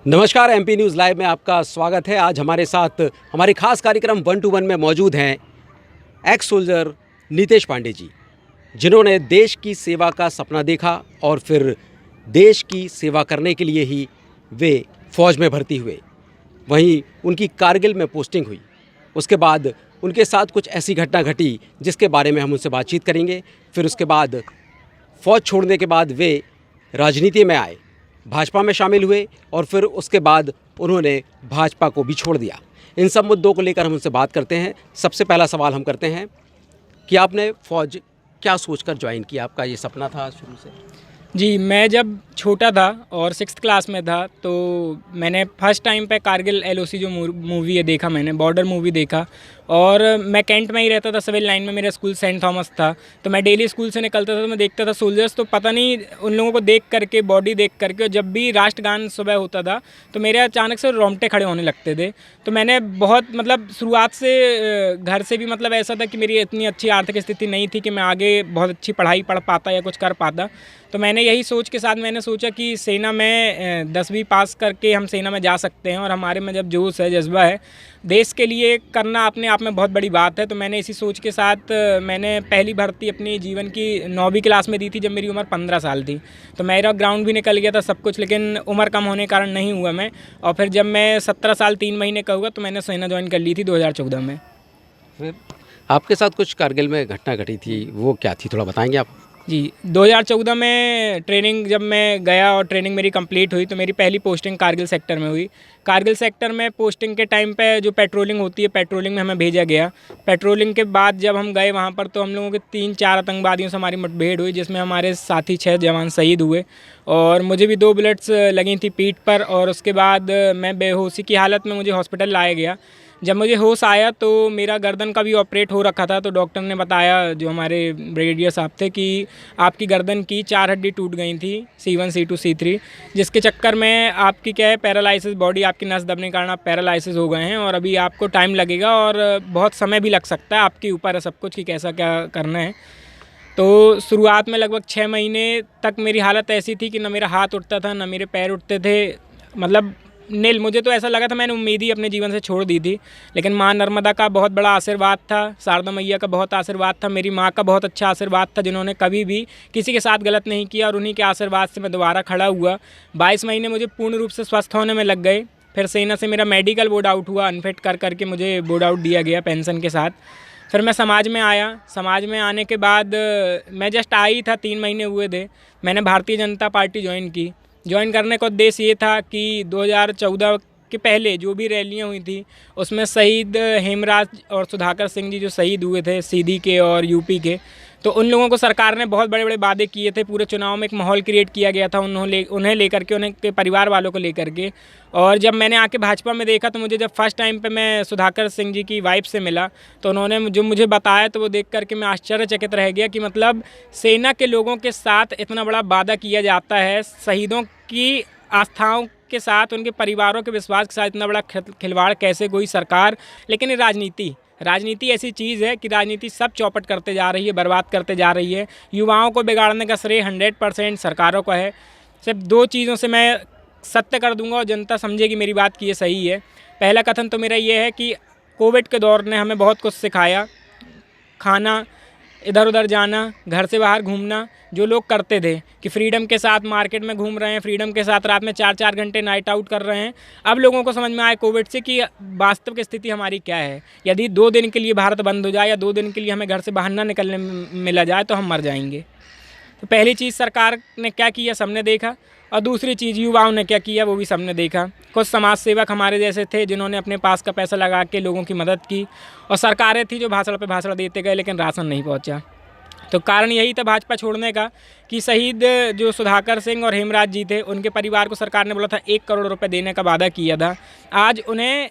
नमस्कार, MP news live में आपका स्वागत है। आज हमारे साथ हमारे खास कार्यक्रम 1 to 1 में मौजूद हैं एक्स सोल्जर नीतेश पांडे जी, जिन्होंने देश की सेवा का सपना देखा और फिर देश की सेवा करने के लिए ही वे फ़ौज में भर्ती हुए। वहीं उनकी कारगिल में पोस्टिंग हुई। उसके बाद उनके साथ कुछ ऐसी घटना घटी जिसके बारे में हम उनसे बातचीत करेंगे। फिर उसके बाद फ़ौज छोड़ने के बाद वे राजनीति में आए, भाजपा में शामिल हुए और फिर उसके बाद उन्होंने भाजपा को भी छोड़ दिया। इन सब मुद्दों को लेकर हम उनसे बात करते हैं। सबसे पहला सवाल हम करते हैं कि आपने फ़ौज क्या सोचकर ज्वाइन किया? आपका ये सपना था शुरू से? जी, मैं जब छोटा था और 6th क्लास में था तो मैंने फर्स्ट टाइम पे कारगिल LOC जो मूवी है देखा, मैंने बॉर्डर मूवी देखा। और मैं कैंट में ही रहता था, सिविल लाइन में मेरा स्कूल सेंट थॉमस था। तो मैं डेली स्कूल से निकलता था तो मैं देखता था सोल्जर्स, तो पता नहीं उन लोगों को देख करके, बॉडी देख करके, और जब भी राष्ट्रगान सुबह होता था तो मेरे अचानक से रोंगटे खड़े होने लगते थे। तो मैंने बहुत शुरुआत से घर से भी ऐसा था कि मेरी इतनी अच्छी आर्थिक स्थिति नहीं थी कि मैं आगे बहुत अच्छी पढ़ाई पढ़ पाता या कुछ कर पाता। तो मैंने यही सोच के साथ मैंने सोचा कि सेना में 10वीं पास करके हम सेना में जा सकते हैं, और हमारे में जब जोश है, जज्बा है, देश के लिए करना अपने आप में बहुत बड़ी बात है। तो मैंने इसी सोच के साथ मैंने पहली भर्ती अपनी जीवन की 9वीं क्लास में दी थी, जब मेरी उम्र 15 साल थी। तो मेरा ग्राउंड भी निकल गया था सब कुछ, लेकिन उम्र कम होने के कारण नहीं हुआ मैं। और फिर जब मैं 17 साल 3 महीने का हुआ तो मैंने सेना ज्वाइन कर ली थी 2014 में। फिर आपके साथ कुछ कारगिल में घटना घटी थी, वो क्या थी, थोड़ा बताएंगे आप? जी, 2014 में ट्रेनिंग जब मैं गया और ट्रेनिंग मेरी कंप्लीट हुई तो मेरी पहली पोस्टिंग कारगिल सेक्टर में हुई। कारगिल सेक्टर में पोस्टिंग के टाइम पे जो पेट्रोलिंग होती है, पेट्रोलिंग में हमें भेजा गया। पेट्रोलिंग के बाद जब हम गए वहाँ पर तो हम लोगों के 3-4 आतंकवादियों से हमारी मुठभेड़ हुई, जिसमें हमारे साथी 6 जवान शहीद हुए और मुझे भी 2 बुलेट्स लगी थी पीठ पर। और उसके बाद मैं बेहोशी की हालत में मुझे हॉस्पिटल लाया गया। जब मुझे होश आया तो मेरा गर्दन का भी ऑपरेट हो रखा था। तो डॉक्टर ने बताया, जो हमारे ब्रिगेडियर साहब थे, कि आपकी गर्दन की 4 हड्डी टूट गई थी, C1, C2, C3, जिसके चक्कर में आपकी क्या है, पैरालिसिस, बॉडी आपकी नस दबने के कारण आप पैरालिसिस हो गए हैं और अभी आपको टाइम लगेगा और बहुत समय भी लग सकता है। आपके ऊपर है सब कुछ कि कैसा क्या करना है। तो शुरुआत में लगभग 6 महीने तक मेरी हालत ऐसी थी कि न मेरा हाथ उठता था, न मेरे पैर उठते थे। नील, मुझे तो ऐसा लगा था मैंने उम्मीद ही अपने जीवन से छोड़ दी थी। लेकिन माँ नर्मदा का बहुत बड़ा आशीर्वाद था, शारदा मैया का बहुत आशीर्वाद था, मेरी माँ का बहुत अच्छा आशीर्वाद था, जिन्होंने कभी भी किसी के साथ गलत नहीं किया, और उन्हीं के आशीर्वाद से मैं दोबारा खड़ा हुआ। 22 महीने मुझे पूर्ण रूप से स्वस्थ होने में लग गए। फिर सेना से मेरा मेडिकल बोर्ड आउट हुआ, अनफिट कर करके मुझे बोर्ड आउट दिया गया पेंशन के साथ। फिर मैं समाज में आया। समाज में आने के बाद मैं जस्ट आई था, 3 महीने हुए थे, मैंने भारतीय जनता पार्टी ज्वाइन की। ज्वाइन करने का उद्देश्य ये था कि 2014 के पहले जो भी रैलियां हुई थी उसमें शहीद हेमराज और सुधाकर सिंह जी जो शहीद हुए थे सीधी के और यूपी के, तो उन लोगों को सरकार ने बहुत बड़े बड़े वादे किए थे। पूरे चुनाव में एक माहौल क्रिएट किया गया था उन्हें लेकर के, उनके परिवार वालों को लेकर के। और जब मैंने आके भाजपा में देखा तो मुझे जब फर्स्ट टाइम पे मैं सुधाकर सिंह जी की वाइफ से मिला तो उन्होंने जो मुझे बताया तो वो देख करके मैं आश्चर्यचकित रह गया कि सेना के लोगों के साथ इतना बड़ा वादा किया जाता है, शहीदों की आस्थाओं के साथ, उनके परिवारों के विश्वास के साथ इतना बड़ा खिलवाड़ कैसे कोई सरकार। लेकिन राजनीति ऐसी चीज़ है कि राजनीति सब चौपट करते जा रही है, बर्बाद करते जा रही है। युवाओं को बिगाड़ने का श्रेय 100% सरकारों का है। सिर्फ 2 चीज़ों से मैं सत्य कर दूंगा और जनता समझेगी मेरी बात कि ये सही है। पहला कथन तो मेरा ये है कि कोविड के दौर ने हमें बहुत कुछ सिखाया। खाना, इधर उधर जाना, घर से बाहर घूमना, जो लोग करते थे कि फ्रीडम के साथ मार्केट में घूम रहे हैं, फ्रीडम के साथ रात में 4-4 घंटे नाइट आउट कर रहे हैं, अब लोगों को समझ में आया कोविड से कि वास्तविक स्थिति हमारी क्या है। यदि 2 दिन के लिए भारत बंद हो जाए या 2 दिन के लिए हमें घर से बाहर ना निकलने मिला जाए तो हम मर जाएंगे। तो पहली चीज़ सरकार ने क्या किया सबने देखा, और दूसरी चीज़ युवाओं ने क्या किया वो भी सबने देखा। कुछ समाज सेवक हमारे जैसे थे जिन्होंने अपने पास का पैसा लगा के लोगों की मदद की, और सरकारें थी जो भाषण पे भाषण देते गए लेकिन राशन नहीं पहुंचा। तो कारण यही था भाजपा छोड़ने का कि शहीद जो सुधाकर सिंह और हेमराज जी थे उनके परिवार को सरकार ने बोला था 1 करोड़ रुपए देने का वादा किया था। आज उन्हें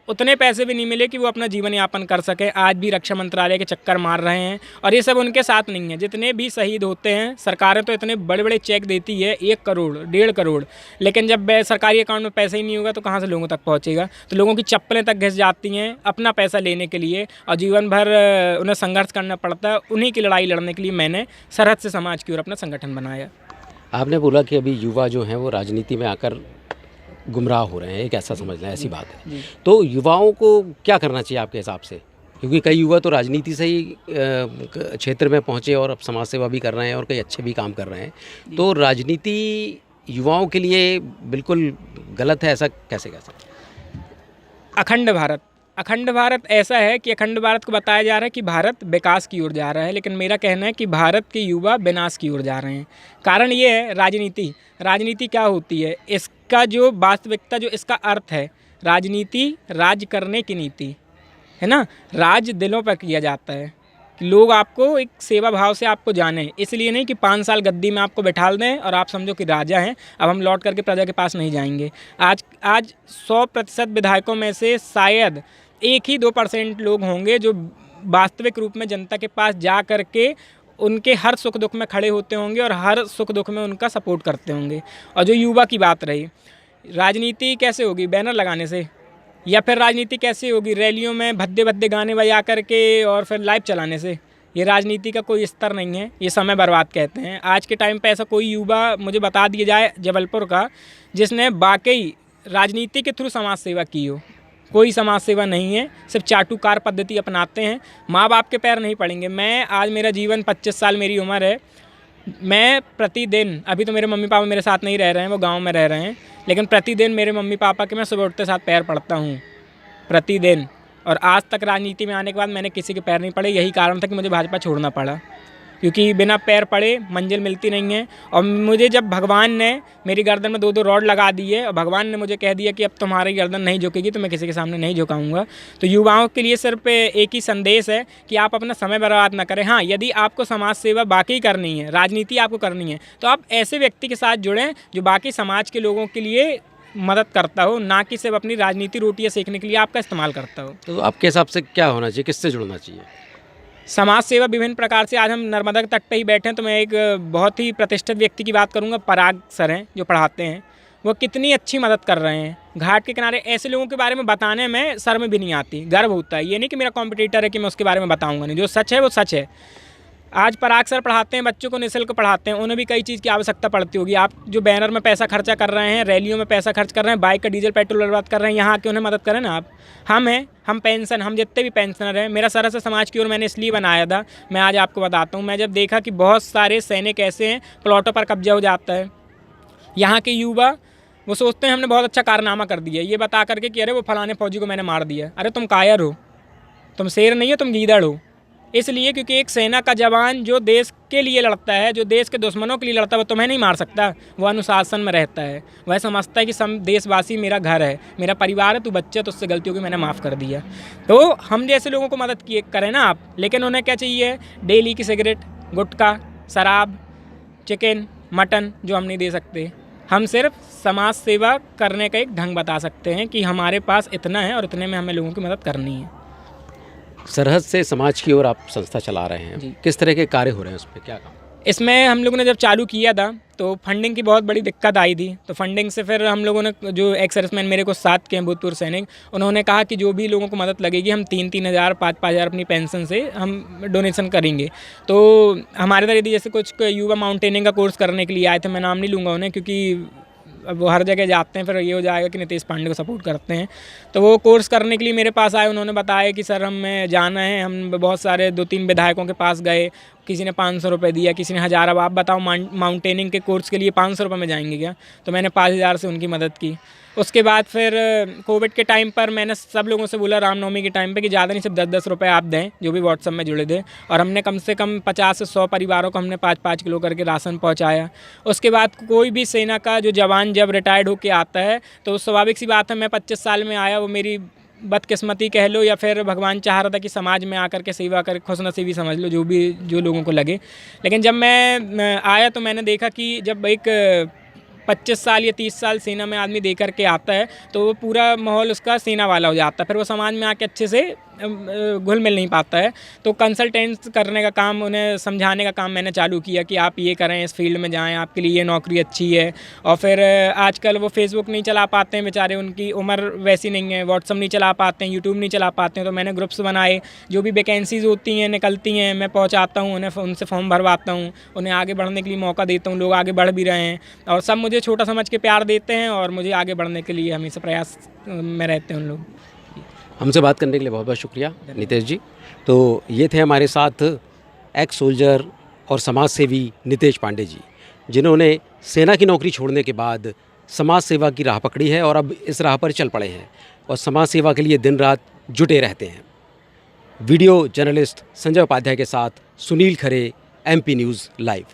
उतने पैसे भी नहीं मिले कि वो अपना जीवन यापन कर सके। आज भी रक्षा मंत्रालय के चक्कर मार रहे हैं, और ये सब उनके साथ नहीं है। जितने भी शहीद होते हैं सरकारें तो इतने बड़े बड़े चेक देती है, 1 करोड़ 1.5 करोड़, लेकिन जब सरकारी अकाउंट में पैसा ही नहीं होगा तो कहाँ से लोगों तक पहुँचेगा। तो लोगों की चप्पलें तक घिस जाती हैं अपना पैसा लेने के लिए, और जीवन भर उन्हें संघर्ष करना पड़ता है। उन्हीं की लड़ाई लड़ने के लिए मैंने सरहद से समाज की ओर अपना संगठन बनाया। आपने बोला कि अभी युवा जो हैं वो राजनीति में आकर गुमराह हो रहे हैं, एक ऐसा समझ लें, ऐसी बात है। जी। तो युवाओं को क्या करना चाहिए आपके हिसाब से? क्योंकि कई युवा तो राजनीति से ही क्षेत्र में पहुँचे और अब समाज सेवा भी कर रहे हैं और कई अच्छे भी काम कर रहे हैं। तो राजनीति युवाओं के लिए बिल्कुल गलत है, ऐसा कैसे कह सकते हैं? अखंड भारत ऐसा है कि अखंड भारत को बताया जा रहा है कि भारत विकास की ओर जा रहा है, लेकिन मेरा कहना है कि भारत के युवा विनाश की ओर जा रहे हैं। कारण ये है राजनीति क्या होती है, इसका जो वास्तविकता, जो इसका अर्थ है, राजनीति राज करने की नीति है ना। राज दिलों पर किया जाता है कि लोग आपको एक सेवा भाव से आपको जाने, इसलिए नहीं कि 5 साल गद्दी में आपको बैठा दें और आप समझो कि राजा हैं, अब हम लौट करके प्रजा के पास नहीं जाएंगे। आज 100% विधायकों में से शायद 1 ही 2% लोग होंगे जो वास्तविक रूप में जनता के पास जा करके उनके हर सुख दुख में खड़े होते होंगे और हर सुख दुख में उनका सपोर्ट करते होंगे। और जो युवा की बात रही, राजनीति कैसे होगी? बैनर लगाने से। या फिर राजनीति कैसे होगी? रैलियों में भद्दे भद्दे गाने बजा करके और फिर लाइव चलाने से। ये राजनीति का कोई स्तर नहीं है, ये समय बर्बाद कहते हैं। आज के टाइम पे ऐसा कोई युवा मुझे बता दिया जाए जबलपुर का जिसने वाकई राजनीति के थ्रू समाज सेवा की हो। कोई समाज सेवा नहीं है, सिर्फ चाटुकार पद्धति अपनाते हैं। माँ बाप के पैर नहीं पड़ेंगे। मैं आज, मेरा जीवन 25 साल मेरी उम्र है, मैं प्रतिदिन, अभी तो मेरे मम्मी पापा मेरे साथ नहीं रह रहे हैं, वो गांव में रह रहे हैं, लेकिन प्रतिदिन मेरे मम्मी पापा के मैं सुबह उठते साथ पैर पड़ता हूँ, प्रतिदिन। और आज तक राजनीति में आने के बाद मैंने किसी के पैर नहीं पड़े। यही कारण था कि मुझे भाजपा छोड़ना पड़ा, क्योंकि बिना पैर पड़े मंजिल मिलती नहीं है। और मुझे जब भगवान ने मेरी गर्दन में 2-2 रॉड लगा दी है और भगवान ने मुझे कह दिया कि अब तुम्हारी गर्दन नहीं झुकेगी, तो मैं किसी के सामने नहीं झुकाऊंगा। तो युवाओं के लिए सिर्फ एक ही संदेश है कि आप अपना समय बर्बाद ना करें। हाँ, यदि आपको समाज सेवा बाकी करनी है, राजनीति आपको करनी है, तो आप ऐसे व्यक्ति के साथ जुड़ें जो बाकी समाज के लोगों के लिए मदद करता हो, ना कि सिर्फ अपनी राजनीति रोटियाँ सेकने के लिए आपका इस्तेमाल करता हो। तो आपके हिसाब से क्या होना चाहिए, किससे जुड़ना चाहिए? समाज सेवा विभिन्न प्रकार से। आज हम नर्मदा के तट पे ही बैठे हैं, तो मैं एक बहुत ही प्रतिष्ठित व्यक्ति की बात करूंगा। पराग सर हैं जो पढ़ाते हैं, वो कितनी अच्छी मदद कर रहे हैं। घाट के किनारे ऐसे लोगों के बारे में बताने में शर्म भी नहीं आती, गर्व होता है। ये नहीं कि मेरा कॉम्पिटिटर है कि मैं उसके बारे में बताऊंगा नहीं, जो सच है वो सच है। आज पराग सर पढ़ाते हैं, बच्चों को निःशुल्क पढ़ाते हैं। उन्हें भी कई चीज़ की आवश्यकता पड़ती होगी। आप जो बैनर में पैसा खर्चा कर रहे हैं, रैलियों में पैसा खर्च कर रहे हैं, बाइक का डीजल पेट्रोल बर्बाद कर रहे हैं, यहाँ आके उन्हें मदद करें ना आप। हम पेंशन, हम जितने भी पेंशनर हैं, मेरा सरस समाज की ओर मैंने इसलिए बनाया था। मैं आज आपको बताता हूँ, मैं जब देखा कि बहुत सारे सैनिक ऐसे हैं, प्लॉटों पर कब्जा हो जाता है, यहाँ के युवा वो सोचते हैं हमने बहुत अच्छा कारनामा कर दिया, ये बता करके कि अरे वो फलाने फौजी को मैंने मार दिया। अरे तुम कायर हो, तुम शेर नहीं हो, तुम गीदड़ हो। इसलिए क्योंकि एक सेना का जवान जो देश के लिए लड़ता है, जो देश के दुश्मनों के लिए लड़ता है, वो तुम्हें नहीं मार सकता। वो अनुशासन में रहता है, वह समझता है कि देशवासी मेरा घर है, मेरा परिवार है, तू बच्चा, तो उससे गलती होगी, मैंने माफ़ कर दिया। तो हम जैसे लोगों को मदद किए करें ना आप। लेकिन उन्हें क्या चाहिए? डेली की सिगरेट, गुटखा, शराब, चिकन, मटन, जो हम नहीं दे सकते। हम सिर्फ समाज सेवा करने का एक ढंग बता सकते हैं कि हमारे पास इतना है और इतने में हमें लोगों की मदद करनी है। सरहद से समाज की ओर आप संस्था चला रहे हैं, किस तरह के कार्य हो रहे हैं, उस पर क्या काम? इसमें हम लोगों ने जब चालू किया था तो फंडिंग की बहुत बड़ी दिक्कत आई थी। तो फंडिंग से फिर हम लोगों ने, जो एक्स सर्विसमैन मेरे को साथ के हैं, भूतपूर्व सैनिक, उन्होंने कहा कि जो भी लोगों को मदद लगेगी हम 3-3 हज़ार 5-5 हज़ार अपनी पेंशन से हम डोनेशन करेंगे। तो हमारे तरह जैसे कुछ युवा माउंटेनिंग का कोर्स करने के लिए आए थे, मैं नाम नहीं लूँगा उन्हें क्योंकि अब वो हर जगह जाते हैं, फिर ये हो जाएगा कि नीतीश पांडे को सपोर्ट करते हैं। तो वो कोर्स करने के लिए मेरे पास आए, उन्होंने बताया कि सर हमें जाना है। हम बहुत सारे 2-3 विधायकों के पास गए, किसी ने 500 रुपये दिया, किसी ने 1000। अब आप बताओ माउंटेनिंग के कोर्स के लिए 500 रुपये में जाएंगे क्या? तो मैंने 5000 से उनकी मदद की। उसके बाद फिर कोविड के टाइम पर मैंने सब लोगों से बोला रामनवमी के टाइम पे कि ज़्यादा नहीं, सिर्फ 10-10 रुपये आप दें, जो भी व्हाट्सएप में जुड़े थे। और हमने कम से कम 50 से 100 परिवारों को हमने 5-5 किलो करके राशन पहुंचाया। उसके बाद कोई भी सेना का जो जवान जब रिटायर्ड होकर आता है तो स्वाभाविक सी बात है, मैं 25 साल में आया, वो मेरी बदकिस्मती कह लो या फिर भगवान चाह रहा था कि समाज में आकर के सेवा कर, खुशनसीबी समझ लो, जो लोगों को लगे। लेकिन जब मैं आया तो मैंने देखा कि जब एक 25 साल या 30 साल सेना में आदमी दे करके आता है तो वो पूरा माहौल उसका सेना वाला हो जाता है। फिर वो समाज में आके अच्छे से घुल मिल नहीं पाता है। तो कंसल्टेंट करने का काम, उन्हें समझाने का काम मैंने चालू किया कि आप ये करें, इस फील्ड में जाएं, आपके लिए ये नौकरी अच्छी है। और फिर आजकल वो फेसबुक नहीं चला पाते हैं बेचारे, उनकी उम्र वैसी नहीं है, व्हाट्सअप नहीं चला पाते हैं, यूट्यूब नहीं चला पाते हैं, तो मैंने ग्रुप्स बनाए, जो भी वैकेंसीज़ होती हैं निकलती हैं मैं पहुँचाता हूँ उन्हें, उनसे फॉर्म भरवाता हूँ, उन्हें आगे बढ़ने के लिए मौका देता हूँ। लोग आगे बढ़ भी रहे हैं और सब मुझे छोटा समझ के प्यार देते हैं और मुझे आगे बढ़ने के लिए हमेशा प्रयास में रहते हैं उन लोग। हमसे बात करने के लिए बहुत बहुत शुक्रिया नितेश जी। तो ये थे हमारे साथ एक्स सोल्जर और समाज सेवी नितेश पांडे जी, जिन्होंने सेना की नौकरी छोड़ने के बाद समाज सेवा की राह पकड़ी है और अब इस राह पर चल पड़े हैं और समाज सेवा के लिए दिन रात जुटे रहते हैं। वीडियो जर्नलिस्ट संजय उपाध्याय के साथ सुनील खरे, MP न्यूज़ लाइव।